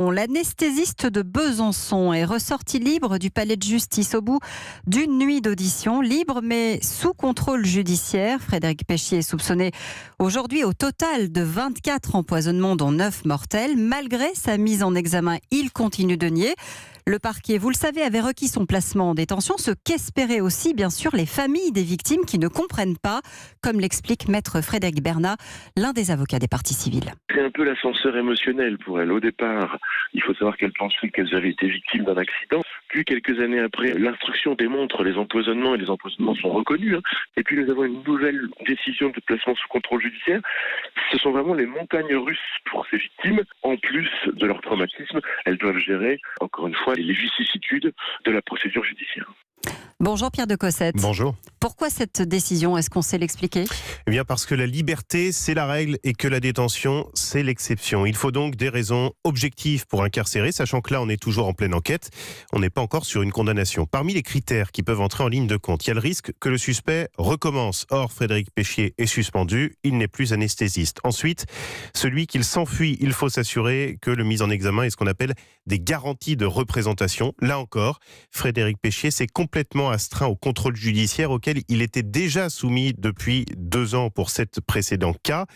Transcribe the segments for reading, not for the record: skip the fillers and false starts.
L'anesthésiste de Besançon est ressorti libre du palais de justice au bout d'une nuit d'audition. Libre mais sous contrôle judiciaire. Frédéric Peschier est soupçonné aujourd'hui au total de 24 empoisonnements dont 9 mortels. Malgré sa mise en examen, il continue de nier. Le parquet, vous le savez, avait requis son placement en détention, ce qu'espéraient aussi bien sûr les familles des victimes qui ne comprennent pas, comme l'explique maître Frédéric Bernat, l'un des avocats des parties civiles. C'est un peu l'ascenseur émotionnel pour elle. Au départ, il faut savoir qu'elle pensait qu'elles avaient été victimes d'un accident. Puis quelques années après, l'instruction démontre les empoisonnements et les empoisonnements sont reconnus. Et puis nous avons une nouvelle décision de placement sous contrôle judiciaire. Ce sont vraiment les montagnes russes pour ces victimes. En plus de leur traumatisme, elles doivent gérer, encore une fois, les vicissitudes de la procédure judiciaire. Bonjour Pierre de Cossette. Bonjour. Pourquoi cette décision? Est-ce qu'on sait l'expliquer? Eh bien parce que la liberté, c'est la règle et que la détention, c'est l'exception. Il faut donc des raisons objectives pour incarcérer, sachant que là, on est toujours en pleine enquête. On n'est pas encore sur une condamnation. Parmi les critères qui peuvent entrer en ligne de compte, il y a le risque que le suspect recommence. Or, Frédéric Peschier est suspendu, il n'est plus anesthésiste. Ensuite, celui qui s'enfuit, il faut s'assurer que le mis en examen est ce qu'on appelle des garanties de représentation. Là encore, Frédéric Peschier s'est complètement astreint au contrôle judiciaire auquel il était déjà soumis depuis 2 ans pour 7 précédents cas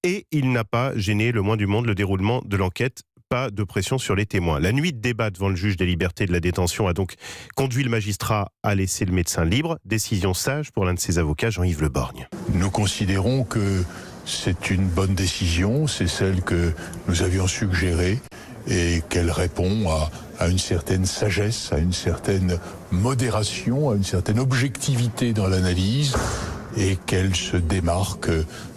et il n'a pas gêné le moins du monde le déroulement de l'enquête. Pas de pression sur les témoins. La nuit de débat devant le juge des libertés et de la détention a donc conduit le magistrat à laisser le médecin libre. Décision sage pour l'un de ses avocats, Jean-Yves Le Borgne. Nous considérons que c'est une bonne décision, c'est celle que nous avions suggérée et qu'elle répond à une certaine sagesse, à une certaine modération, à une certaine objectivité dans l'analyse et qu'elle se démarque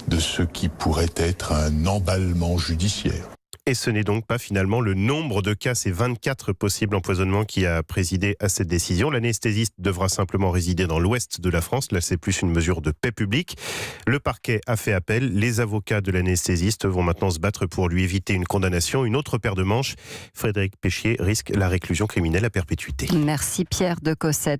de ce qui pourrait être un emballement judiciaire. Et ce n'est donc pas finalement le nombre de cas, ces 24 possibles empoisonnements qui a présidé à cette décision. L'anesthésiste devra simplement résider dans l'ouest de la France. Là, c'est plus une mesure de paix publique. Le parquet a fait appel. Les avocats de l'anesthésiste vont maintenant se battre pour lui éviter une condamnation. Une autre paire de manches. Frédéric Peschier risque la réclusion criminelle à perpétuité. Merci Pierre de Cossette.